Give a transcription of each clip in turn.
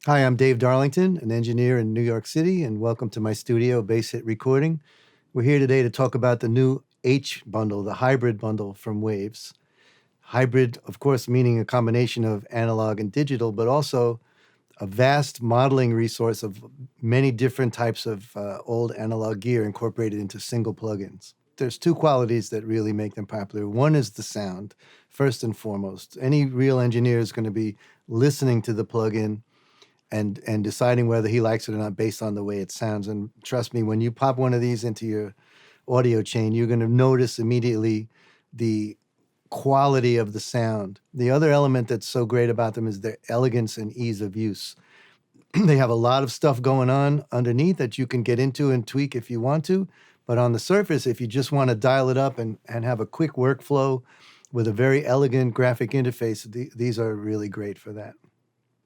Hi, I'm Dave Darlington, an engineer in New York City, and welcome to my studio, Bass Hit Recording. We're here today to talk about the new H bundle, the hybrid bundle from Waves. Hybrid, of course, meaning a combination of analog and digital, but also a vast modeling resource of many different types of old analog gear incorporated into single plugins. There's two qualities that really make them popular. One is the sound, first and foremost. Any real engineer is going to be listening to the plugin and deciding whether he likes it or not based on the way it sounds. And trust me, when you pop one of these into your audio chain, you're going to notice immediately the quality of the sound. The other element that's so great about them is their elegance and ease of use. They have a lot of stuff going on underneath that you can get into and tweak if you want to. But on the surface, if you just want to dial it up and have a quick workflow with a very elegant graphic interface, these are really great for that.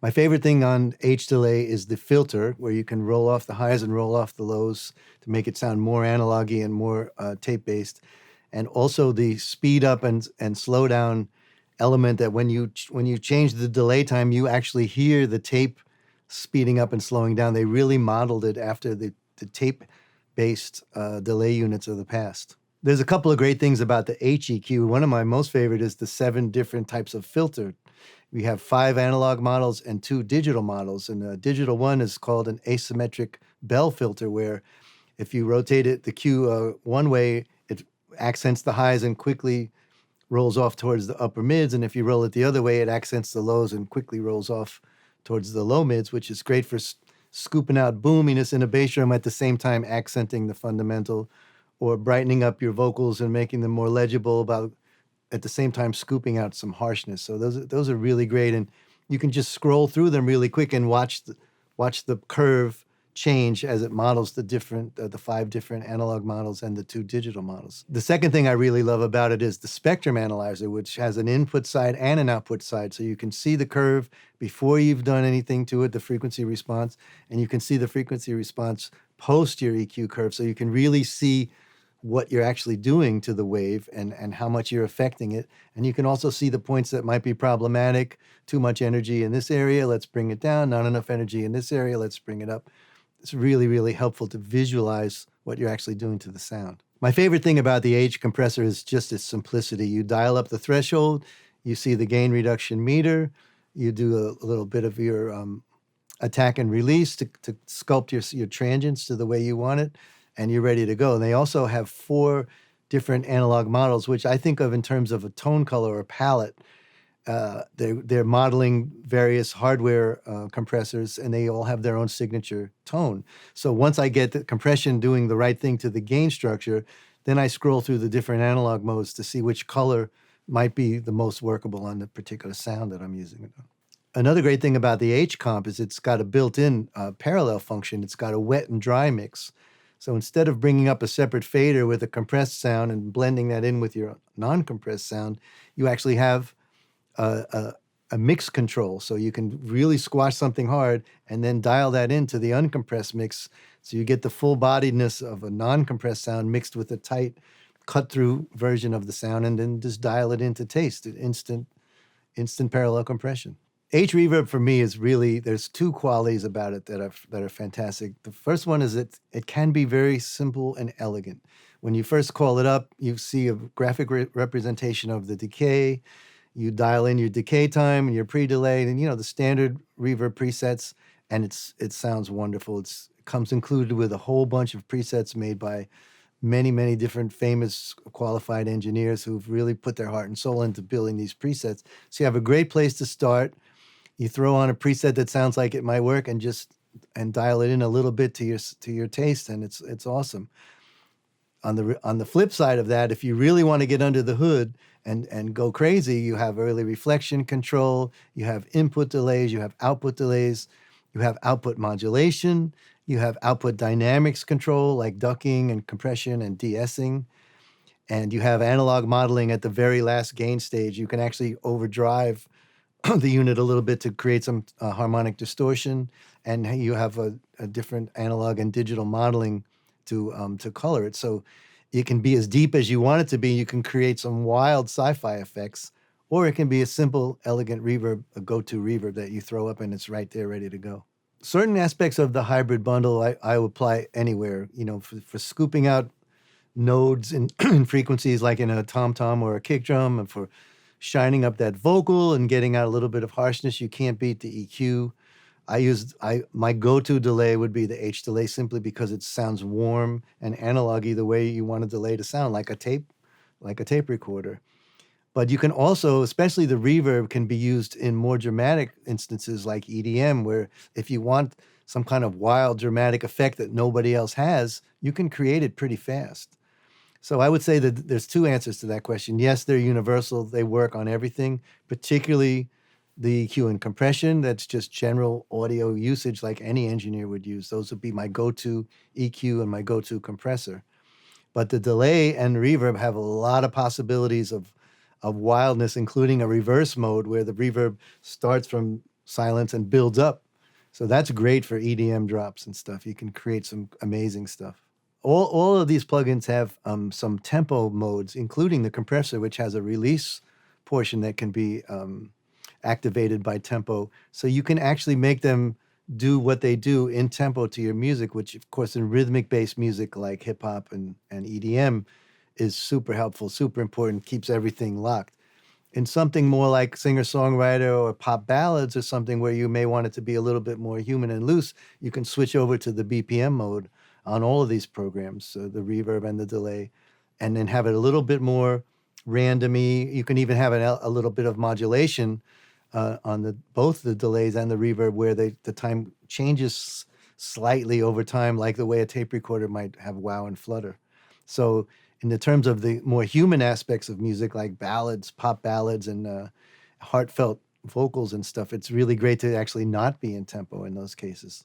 My favorite thing on H-Delay is the filter, where you can roll off the highs and roll off the lows to make it sound more analog-y and more tape-based. And also the speed up and slow down element that when you change the delay time, you actually hear the tape speeding up and slowing down. They really modeled it after the tape-based delay units of the past. There's a couple of great things about the HEQ. One of my most favorite is the 7 different types of filter. We have 5 analog models and 2 digital models. And the digital one is called an asymmetric bell filter, where if you rotate it, the Q one way, it accents the highs and quickly rolls off towards the upper mids. And if you roll it the other way, it accents the lows and quickly rolls off towards the low mids, which is great for scooping out boominess in a bass drum at the same time accenting the fundamental, or brightening up your vocals and making them more legible about at the same time scooping out some harshness. So those are really great, and you can just scroll through them really quick and watch the curve change as it models the 5 different analog models and the 2 digital models. The second thing I really love about it is the spectrum analyzer, which has an input side and an output side, so you can see the curve before you've done anything to it, the frequency response, and you can see the frequency response post your EQ curve, so you can really see what you're actually doing to the wave and how much you're affecting it. And you can also see the points that might be problematic. Too much energy in this area, let's bring it down. Not enough energy in this area, let's bring it up. It's really, really helpful to visualize what you're actually doing to the sound. My favorite thing about the H compressor is just its simplicity. You dial up the threshold, you see the gain reduction meter, you do a little bit of your attack and release to sculpt your transients to the way you want it, and you're ready to go. And they also have 4 different analog models, which I think of in terms of a tone color or palette. They're modeling various hardware compressors, and they all have their own signature tone. So once I get the compression doing the right thing to the gain structure, then I scroll through the different analog modes to see which color might be the most workable on the particular sound that I'm using. Another great thing about the H-Comp is it's got a built-in parallel function. It's got a wet and dry mix. So instead of bringing up a separate fader with a compressed sound and blending that in with your non-compressed sound, you actually have a mix control. So you can really squash something hard and then dial that into the uncompressed mix. So you get the full-bodiedness of a non-compressed sound mixed with a tight cut-through version of the sound, and then just dial it into taste, instant parallel compression. H-Reverb for me is really, there's 2 qualities about it that are fantastic. The first one is that it can be very simple and elegant. When you first call it up, you see a graphic representation of the decay. You dial in your decay time and your pre-delay and the standard reverb presets, and it sounds wonderful. It comes included with a whole bunch of presets made by many, many different famous qualified engineers who've really put their heart and soul into building these presets. So you have a great place to start. You throw on a preset that sounds like it might work and dial it in a little bit to your taste, and it's awesome. On the flip side of that, if you really want to get under the hood and go crazy, you have early reflection control, you have input delays, you have output delays, you have output modulation, you have output dynamics control like ducking and compression and de-essing, and you have analog modeling at the very last gain stage. You can actually overdrive the unit a little bit to create some harmonic distortion, and you have a different analog and digital modeling to color it. So it can be as deep as you want it to be. You can create some wild sci-fi effects, or it can be a simple, elegant reverb, a go-to reverb that you throw up and it's right there ready to go. certain aspects of the hybrid bundle I would apply anywhere, for scooping out nodes in, in frequencies like in a tom tom or a kick drum, and for shining up that vocal and getting out a little bit of harshness. You can't beat the EQ. My go-to delay would be the H delay, simply because it sounds warm and analogy the way you want a delay to sound, like a tape recorder. But you can also, especially the reverb, can be used in more dramatic instances like EDM, where if you want some kind of wild dramatic effect that nobody else has, you can create it pretty fast. So I would say that there's two answers to that question. Yes, they're universal. They work on everything, particularly the EQ and compression. That's just general audio usage like any engineer would use. Those would be my go-to EQ and my go-to compressor. But the delay and reverb have a lot of possibilities of wildness, including a reverse mode where the reverb starts from silence and builds up. So that's great for EDM drops and stuff. You can create some amazing stuff. All of these plugins have some tempo modes, including the compressor, which has a release portion that can be activated by tempo. So you can actually make them do what they do in tempo to your music, which, of course, in rhythmic based music like hip hop and EDM is super helpful, super important, keeps everything locked. In something more like singer songwriter or pop ballads, or something where you may want it to be a little bit more human and loose, you can switch over to the BPM mode on all of these programs, so the reverb and the delay, and then have it a little bit more randomy. You can even have a little bit of modulation on both the delays and the reverb, where the time changes slightly over time, like the way a tape recorder might have wow and flutter. So in the terms of the more human aspects of music, like ballads, pop ballads, and heartfelt vocals and stuff, it's really great to actually not be in tempo in those cases.